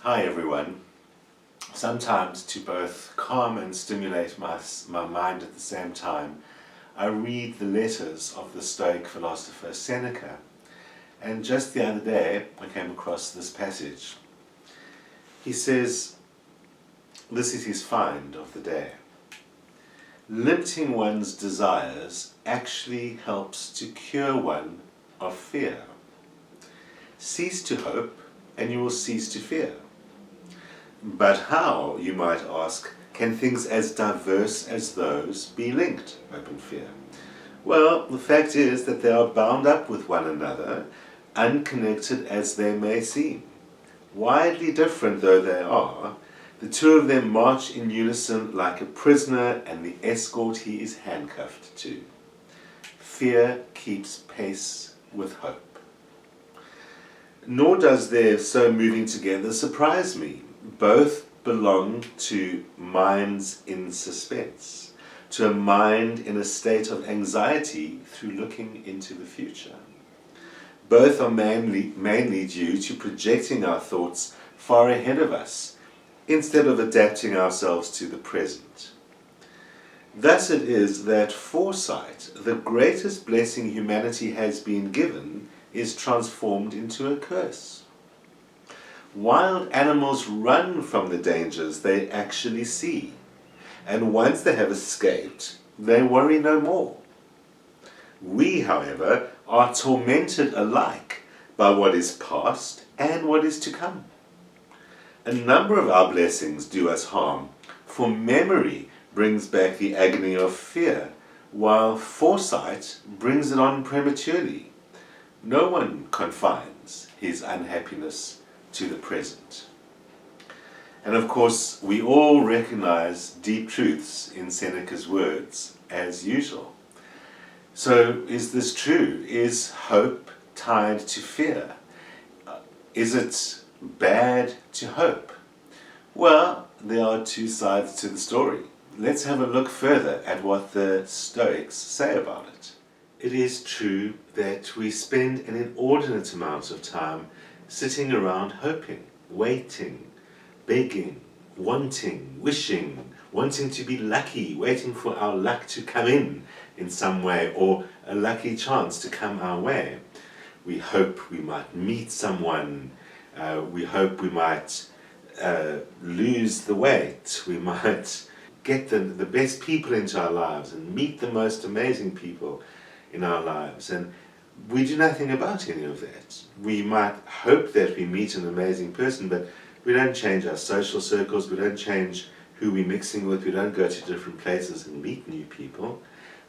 Hi everyone. Sometimes to both calm and stimulate my mind at the same time, I read the letters of the Stoic philosopher Seneca. And just the other day, I came across this passage. He says, this is his find of the day. Limiting one's desires actually helps to cure one of fear. Cease to hope, and you will cease to fear. But how, you might ask, can things as diverse as those be linked, hope and fear? Well, the fact is that they are bound up with one another, unconnected as they may seem. Widely different though they are, the two of them march in unison like a prisoner and the escort he is handcuffed to. Fear keeps pace with hope. Nor does their so moving together surprise me. Both belong to minds in suspense, to a mind in a state of anxiety through looking into the future. Both are mainly due to projecting our thoughts far ahead of us, instead of adapting ourselves to the present. Thus it is that foresight, the greatest blessing humanity has been given, is transformed into a curse. Wild animals run from the dangers they actually see, and once they have escaped, they worry no more. We, however, are tormented alike by what is past and what is to come. A number of our blessings do us harm, for memory brings back the agony of fear, while foresight brings it on prematurely. No one confines his unhappiness to the present. And of course, we all recognize deep truths in Seneca's words, as usual. So, is this true? Is hope tied to fear? Is it bad to hope? Well, there are two sides to the story. Let's have a look further at what the Stoics say about it. It is true that we spend an inordinate amount of time sitting around hoping, waiting, begging, wanting, wishing, wanting to be lucky, waiting for our luck to come in some way, or a lucky chance to come our way. We hope we might meet someone, we hope we might lose the weight, we might get the best people into our lives and meet the most amazing people in our lives. And we do nothing about any of that. We might hope that we meet an amazing person, but we don't change our social circles, we don't change who we're mixing with, we don't go to different places and meet new people.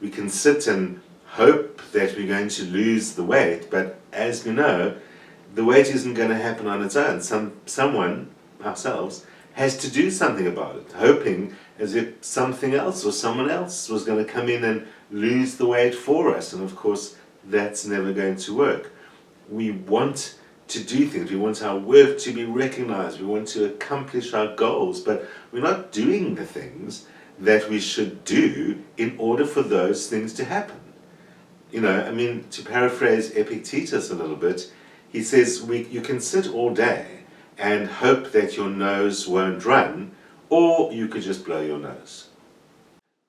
We can sit and hope that we're going to lose the weight, but as we know, the weight isn't going to happen on its own. Someone, ourselves, has to do something about it, hoping as if something else or someone else was going to come in and lose the weight for us, and of course that's never going to work. We want to do things, we want our work to be recognized, we want to accomplish our goals, but we're not doing the things that we should do in order for those things to happen. To paraphrase Epictetus a little bit, he says you can sit all day and hope that your nose won't run, or you could just blow your nose.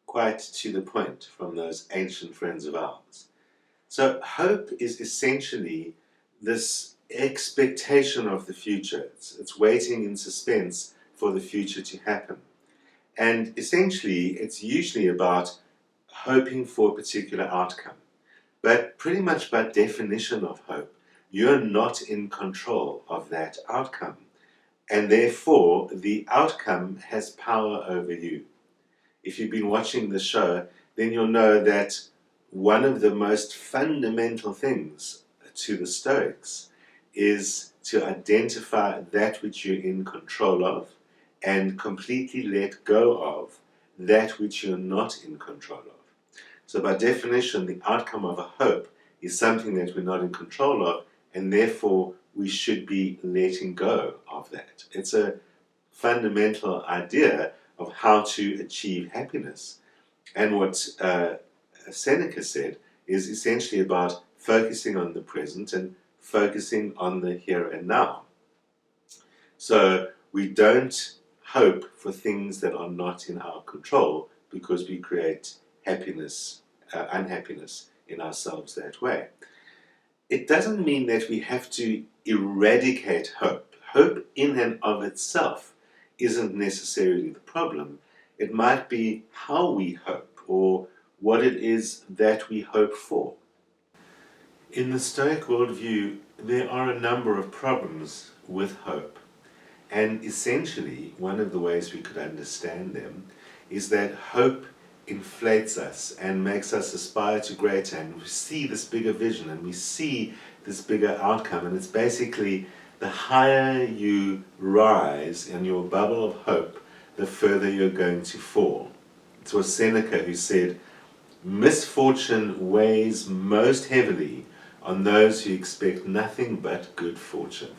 Quite to the point from those ancient friends of ours. So hope is essentially this expectation of the future. It's waiting in suspense for the future to happen. And essentially, it's usually about hoping for a particular outcome. But pretty much by definition of hope, you're not in control of that outcome. And therefore, the outcome has power over you. If you've been watching the show, then you'll know that one of the most fundamental things to the Stoics is to identify that which you're in control of and completely let go of that which you're not in control of. So by definition, the outcome of a hope is something that we're not in control of, and therefore we should be letting go of that. It's a fundamental idea of how to achieve happiness. And what Seneca said is essentially about focusing on the present and focusing on the here and now. So We don't hope for things that are not in our control because we create unhappiness in ourselves that way. It doesn't mean that we have to eradicate hope. Hope in and of itself isn't necessarily the problem. It might be how we hope or what it is that we hope for. In the Stoic worldview, there are a number of problems with hope. And essentially, one of the ways we could understand them is that hope inflates us and makes us aspire to greater, and we see this bigger vision and we see this bigger outcome. And it's basically the higher you rise in your bubble of hope, the further you're going to fall. It was Seneca who said, misfortune weighs most heavily on those who expect nothing but good fortune.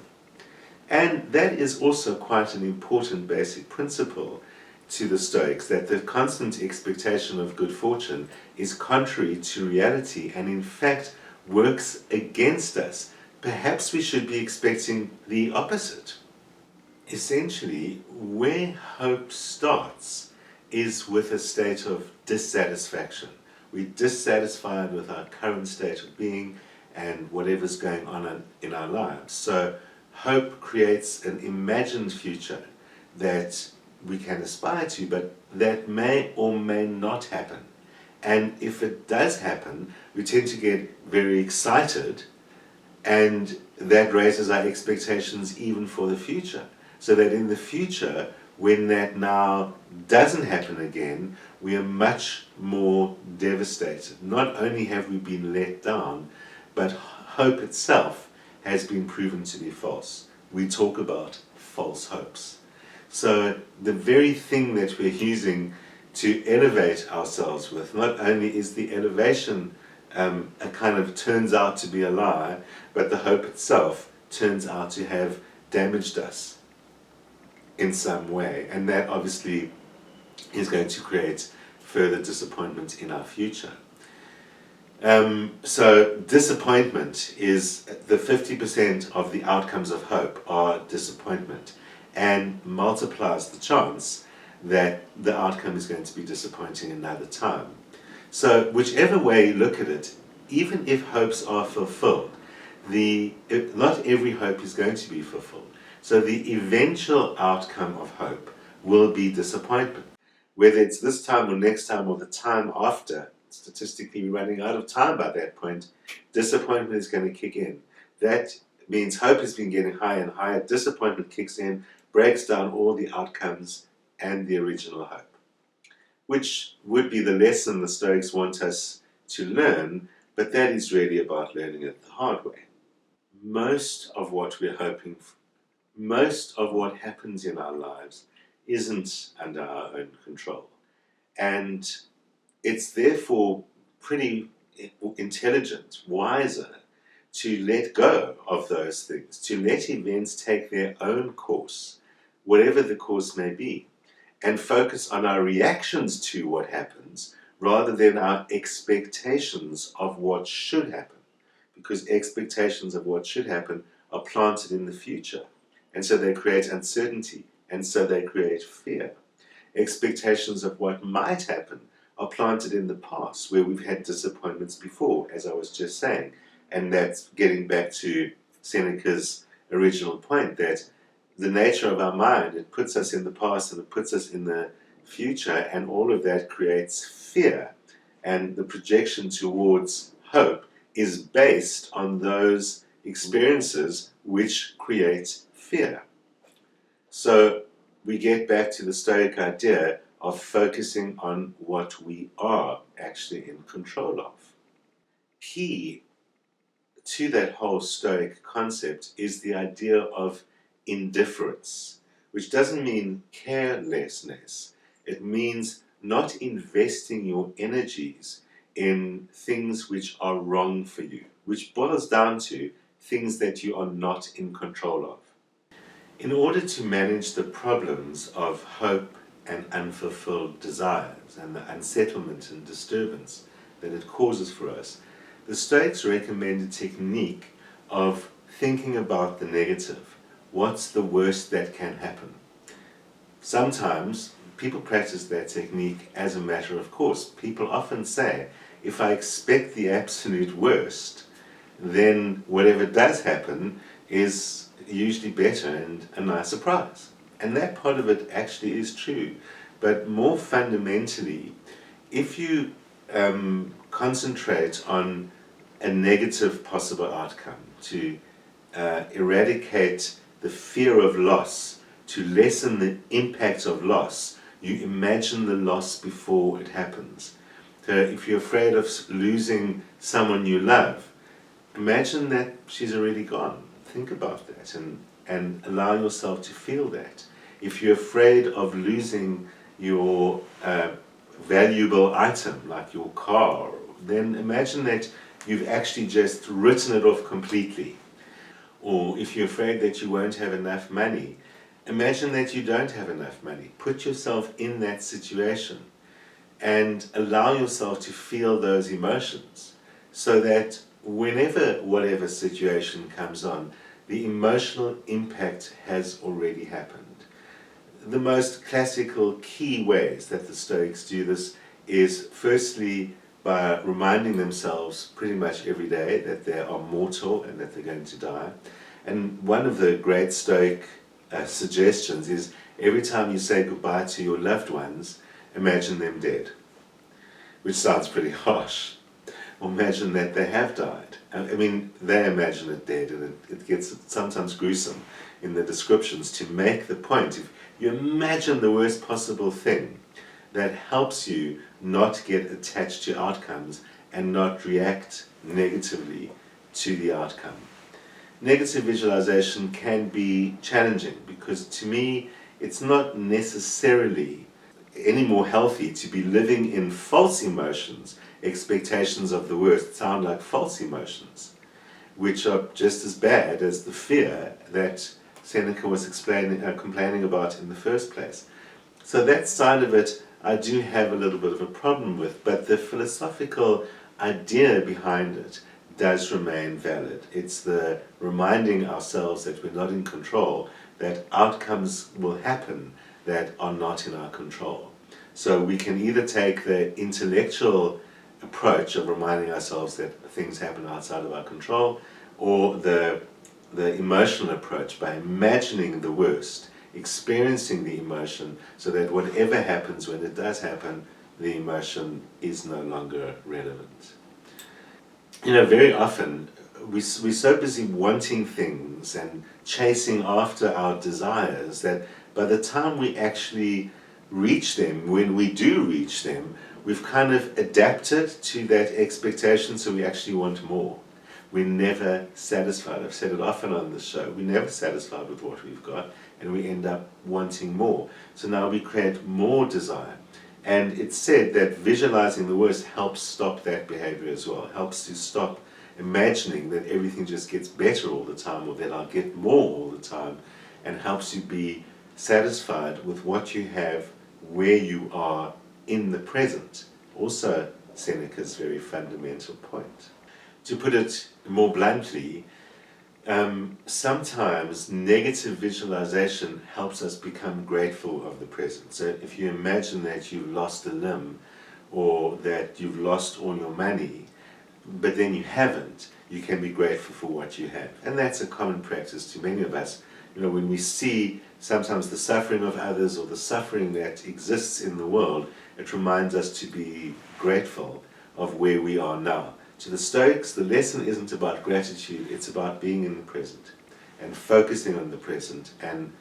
And that is also quite an important basic principle to the Stoics, that the constant expectation of good fortune is contrary to reality and in fact works against us. Perhaps we should be expecting the opposite. Essentially, where hope starts is with a state of dissatisfaction. We're dissatisfied with our current state of being and whatever's going on in our lives. So hope creates an imagined future that we can aspire to, but that may or may not happen. And if it does happen, we tend to get very excited, and that raises our expectations even for the future. So that in the future, when that now doesn't happen again, we are much more devastated. Not only have we been let down, but hope itself has been proven to be false. We talk about false hopes. So the very thing that we're using to elevate ourselves with, not only is the elevation a kind of turns out to be a lie, but the hope itself turns out to have damaged us in some way. And that obviously is going to create further disappointment in our future. So disappointment is the 50% of the outcomes of hope are disappointment, and multiplies the chance that the outcome is going to be disappointing another time. So whichever way you look at it, even if hopes are fulfilled, not every hope is going to be fulfilled. So the eventual outcome of hope will be disappointment. Whether it's this time or next time or the time after, statistically we're running out of time by that point, disappointment is going to kick in. That means hope has been getting higher and higher, disappointment kicks in, breaks down all the outcomes and the original hope. Which would be the lesson the Stoics want us to learn, but that is really about learning it the hard way. Most of what we're hoping for, most of what happens in our lives isn't under our own control. And it's therefore pretty intelligent, wiser, to let go of those things, to let events take their own course, whatever the course may be, and focus on our reactions to what happens rather than our expectations of what should happen. Because expectations of what should happen are planted in the future. And so they create uncertainty, and so they create fear. Expectations of what might happen are planted in the past, where we've had disappointments before, as I was just saying. And that's getting back to Seneca's original point, that the nature of our mind, it puts us in the past and it puts us in the future, and all of that creates fear. And the projection towards hope is based on those experiences which create fear. So we get back to the Stoic idea of focusing on what we are actually in control of. Key to that whole Stoic concept is the idea of indifference, which doesn't mean carelessness. It means not investing your energies in things which are wrong for you, which boils down to things that you are not in control of. In order to manage the problems of hope and unfulfilled desires and the unsettlement and disturbance that it causes for us, the Stoics recommend a technique of thinking about the negative. What's the worst that can happen? Sometimes people practice that technique as a matter of course. People often say, if I expect the absolute worst, then whatever does happen is usually better and a nice surprise. And that part of it actually is true. But more fundamentally, if you concentrate on a negative possible outcome, to eradicate the fear of loss, to lessen the impact of loss, you imagine the loss before it happens. So if you're afraid of losing someone you love, imagine that she's already gone. Think about that and allow yourself to feel that. If you're afraid of losing your valuable item, like your car, then imagine that you've actually just written it off completely. Or if you're afraid that you won't have enough money, imagine that you don't have enough money. Put yourself in that situation and allow yourself to feel those emotions so that whenever whatever situation comes on, the emotional impact has already happened. The most classical key ways that the Stoics do this is firstly by reminding themselves pretty much every day that they are mortal and that they're going to die. And one of the great Stoic suggestions is every time you say goodbye to your loved ones, imagine them dead, which sounds pretty harsh. Or imagine that they have died. I mean, they imagine it dead, and it gets sometimes gruesome in the descriptions to make the point. If you imagine the worst possible thing, that helps you not get attached to outcomes and not react negatively to the outcome. Negative visualization can be challenging because to me it's not necessarily any more healthy to be living in false emotions. Expectations of the worst sound like false emotions, which are just as bad as the fear that Seneca was complaining about in the first place. So that side of it I do have a little bit of a problem with, but the philosophical idea behind it does remain valid. It's the reminding ourselves that we're not in control, that outcomes will happen that are not in our control. So we can either take the intellectual approach of reminding ourselves that things happen outside of our control, or the emotional approach by imagining the worst, experiencing the emotion so that whatever happens when it does happen, the emotion is no longer relevant. Very often we're so busy wanting things and chasing after our desires that by the time we actually reach them, when we do reach them, we've kind of adapted to that expectation, so we actually want more. We're never satisfied. I've said it often on this show. We're never satisfied with what we've got, and we end up wanting more. So now we create more desire. And it's said that visualizing the worst helps stop that behavior as well, helps to stop imagining that everything just gets better all the time or that I'll get more all the time, and helps you be satisfied with what you have where you are in the present. Also, Seneca's very fundamental point. To put it more bluntly, sometimes negative visualization helps us become grateful of the present. So if you imagine that you've lost a limb or that you've lost all your money, but then you haven't, you can be grateful for what you have. And that's a common practice to many of us. When we see sometimes the suffering of others or the suffering that exists in the world, it reminds us to be grateful of where we are now. To the Stoics, the lesson isn't about gratitude, it's about being in the present and focusing on the present and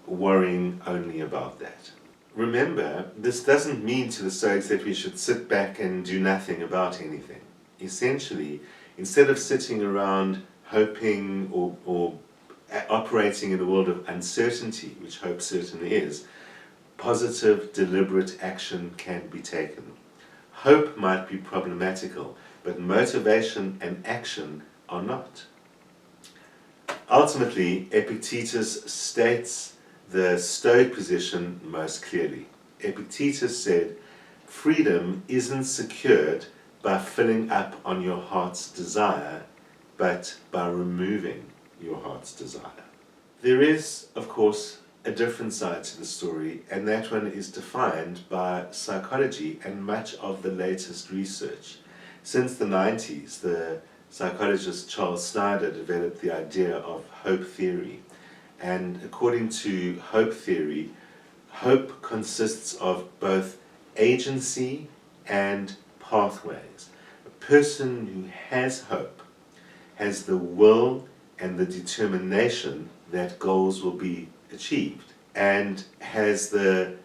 worrying only about that. Remember, this doesn't mean to the Stoics that we should sit back and do nothing about anything. Essentially, instead of sitting around hoping or operating in a world of uncertainty, which hope certainly is, positive, deliberate action can be taken. Hope might be problematical, but motivation and action are not. Ultimately, Epictetus states the Stoic position most clearly. Epictetus said, freedom isn't secured by filling up on your heart's desire, but by removing your heart's desire. There is, of course, a different side to the story, and that one is defined by psychology and much of the latest research. Since the 90s, the psychologist Charles Snyder developed the idea of hope theory. And according to hope theory, hope consists of both agency and pathways. A person who has hope has the will and the determination that goals will be achieved, and has the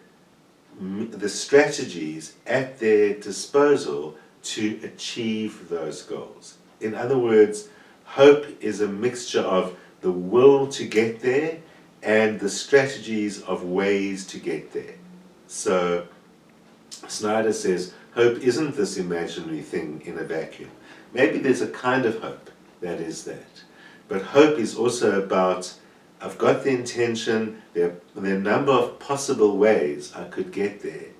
strategies at their disposal to achieve those goals. In other words, hope is a mixture of the will to get there and the strategies of ways to get there. So Snyder says hope isn't this imaginary thing in a vacuum. Maybe there's a kind of hope that is that. But hope is also about, I've got the intention, there are a number of possible ways I could get there.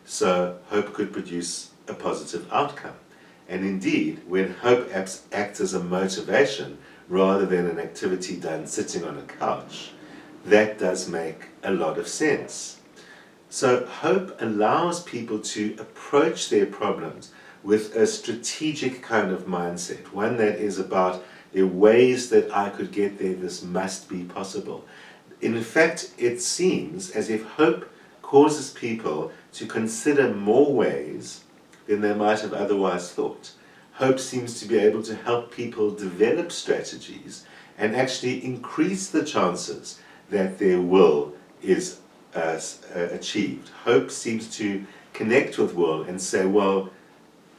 So hope could produce a positive outcome. And indeed, when hope acts as a motivation rather than an activity done sitting on a couch, that does make a lot of sense. So hope allows people to approach their problems with a strategic kind of mindset, one that is about there are ways that I could get there, this must be possible. In fact, it seems as if hope causes people to consider more ways than they might have otherwise thought. Hope seems to be able to help people develop strategies and actually increase the chances that their will is achieved. Hope seems to connect with will and say, well,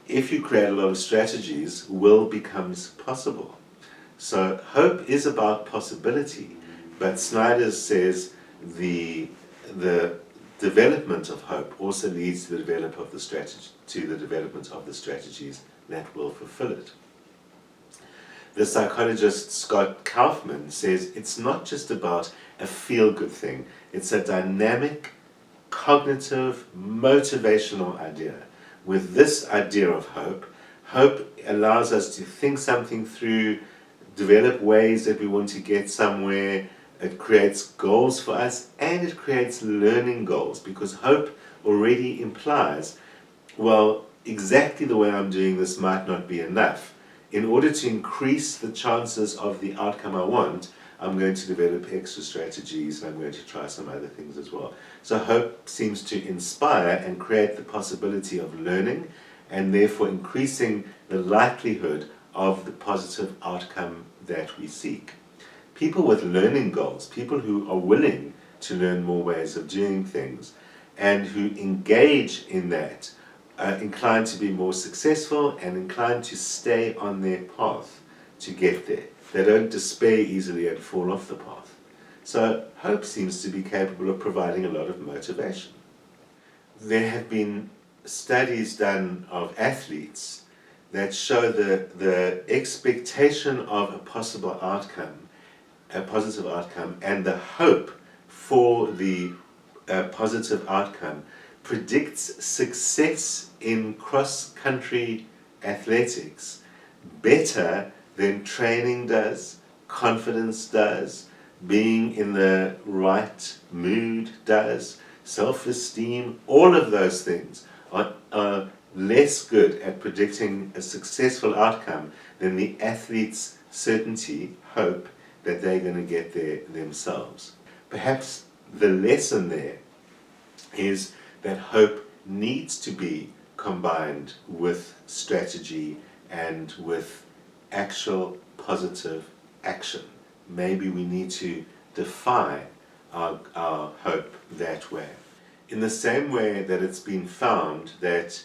if you create a lot of strategies, will becomes possible. So hope is about possibility, but Snyder says the development of hope also leads to the development of the strategies that will fulfill it. The psychologist Scott Kaufman says it's not just about a feel-good thing, it's a dynamic, cognitive, motivational idea. With this idea of hope, hope allows us to think something through, develop ways that we want to get somewhere. It creates goals for us, and it creates learning goals, because hope already implies, well, exactly the way I'm doing this might not be enough. In order to increase the chances of the outcome I want, I'm going to develop extra strategies, and I'm going to try some other things as well. So hope seems to inspire and create the possibility of learning, and therefore increasing the likelihood of the positive outcome that we seek. People with learning goals, people who are willing to learn more ways of doing things and who engage in that, are inclined to be more successful and inclined to stay on their path to get there. They don't despair easily and fall off the path. So hope seems to be capable of providing a lot of motivation. There have been studies done of athletes that show the expectation of a possible outcome, a positive outcome, and the hope for the positive outcome predicts success in cross-country athletics better than training does, confidence does, being in the right mood does, self-esteem. All of those things are less good at predicting a successful outcome than the athlete's certainty, hope, that they're going to get there themselves. Perhaps the lesson there is that hope needs to be combined with strategy and with actual positive action. Maybe we need to define our hope that way. In the same way that it's been found that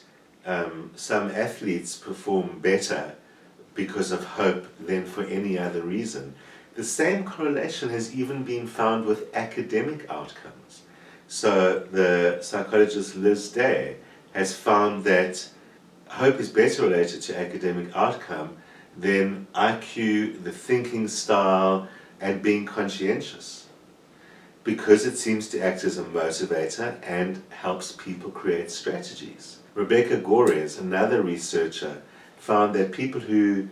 some athletes perform better because of hope than for any other reason, the same correlation has even been found with academic outcomes. So the psychologist Liz Day has found that hope is better related to academic outcome than IQ, the thinking style, and being conscientious, because it seems to act as a motivator and helps people create strategies. Rebecca Gores, another researcher, found that people who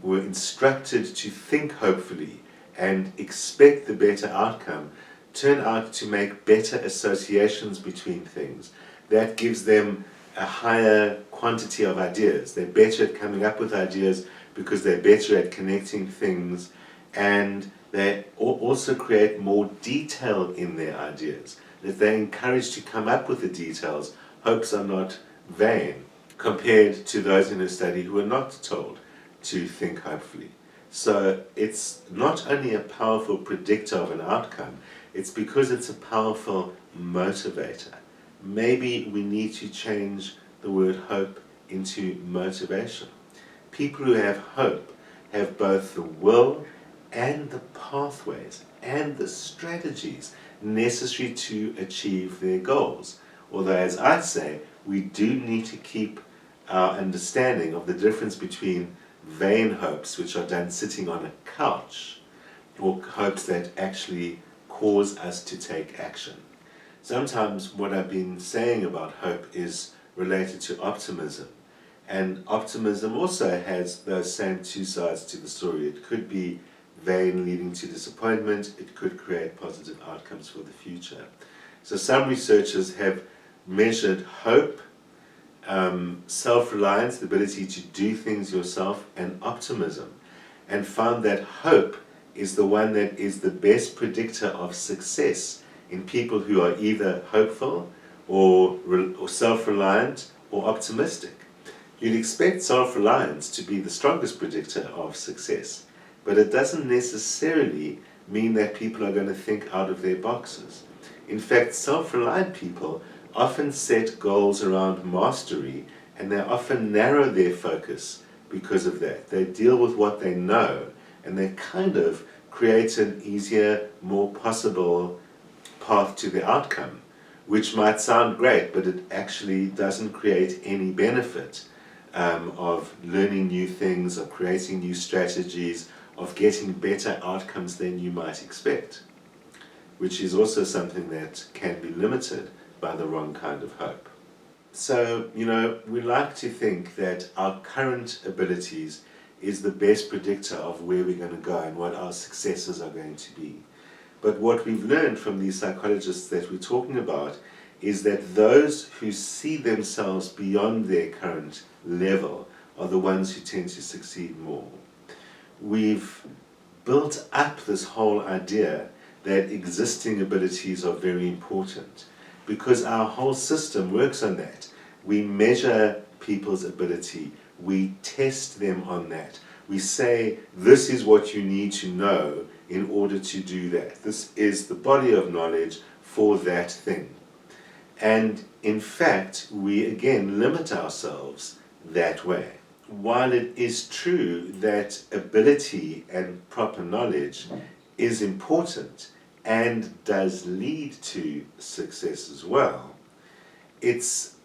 were instructed to think hopefully and expect the better outcome turn out to make better associations between things. That gives them a higher quantity of ideas. They're better at coming up with ideas because they're better at connecting things, and they also create more detail in their ideas. If they're encouraged to come up with the details, hopes are not vain compared to those in a study who are not told to think hopefully. So it's not only a powerful predictor of an outcome, it's because it's a powerful motivator. Maybe we need to change the word hope into motivation. People who have hope have both the will and the pathways and the strategies necessary to achieve their goals. Although, as I say, we do need to keep our understanding of the difference between vain hopes, which are done sitting on a couch, or hopes that actually cause us to take action. Sometimes what I've been saying about hope is related to optimism. And optimism also has those same two sides to the story. It could be vain, leading to disappointment. It could create positive outcomes for the future. So some researchers have measured hope, self-reliance, the ability to do things yourself, and optimism, and found that hope is the one that is the best predictor of success in people who are either hopeful or self-reliant or optimistic. You'd expect self-reliance to be the strongest predictor of success, but it doesn't necessarily mean that people are going to think out of their boxes. In fact, self-reliant people often set goals around mastery, and they often narrow their focus because of that. They deal with what they know, and they kind of create an easier, more possible path to the outcome, which might sound great, but it actually doesn't create any benefit of learning new things, of creating new strategies, of getting better outcomes than you might expect, which is also something that can be limited by the wrong kind of hope. So, we like to think that our current abilities is the best predictor of where we're going to go and what our successes are going to be. But what we've learned from these psychologists that we're talking about is that those who see themselves beyond their current level are the ones who tend to succeed more. We've built up this whole idea that existing abilities are very important because our whole system works on that. We measure people's ability, we test them on that. We say, this is what you need to know in order to do that. This is the body of knowledge for that thing. And in fact, we again limit ourselves that way. While it is true that ability and proper knowledge is important and does lead to success as well, it's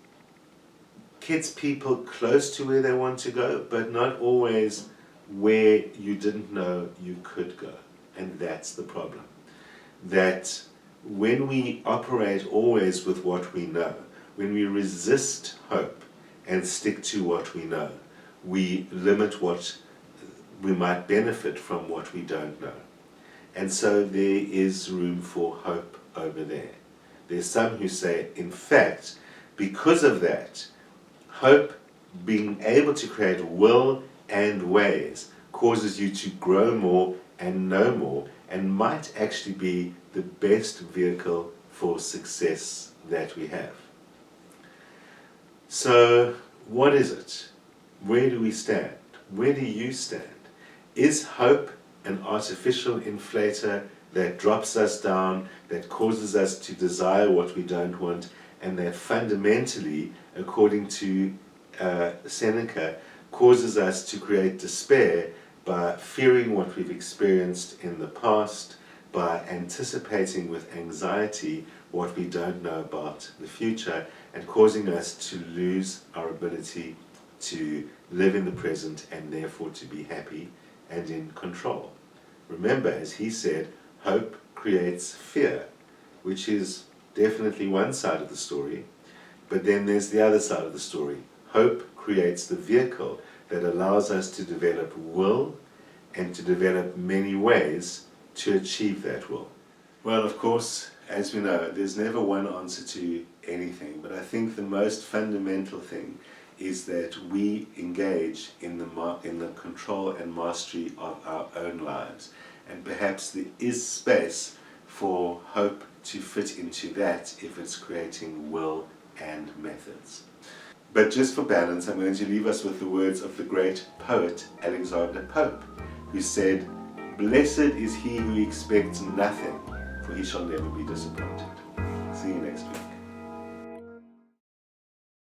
gets people close to where they want to go, but not always where you didn't know you could go. And that's the problem. That when we operate always with what we know, when we resist hope and stick to what we know, we limit what we might benefit from what we don't know. And so there is room for hope over there. There's some who say, in fact, because of that, hope, being able to create will and ways, causes you to grow more and know more, and might actually be the best vehicle for success that we have. So, what is it? Where do we stand? Where do you stand? Is hope an artificial inflator that drops us down, that causes us to desire what we don't want, and that fundamentally, according to Seneca, causes us to create despair by fearing what we've experienced in the past, by anticipating with anxiety what we don't know about the future, and causing us to lose our ability to live in the present and therefore to be happy and in control. Remember, as he said, hope creates fear, which is definitely one side of the story, but then there's the other side of the story. Hope creates the vehicle that allows us to develop will and to develop many ways to achieve that will. Well, of course, as we know, there's never one answer to anything, but I think the most fundamental thing is that we engage in the control and mastery of our own lives, and perhaps there is space for hope to fit into that if it's creating will and methods. But just for balance, I'm going to leave us with the words of the great poet Alexander Pope, who said, "Blessed is he who expects nothing, for he shall never be disappointed." See you next week.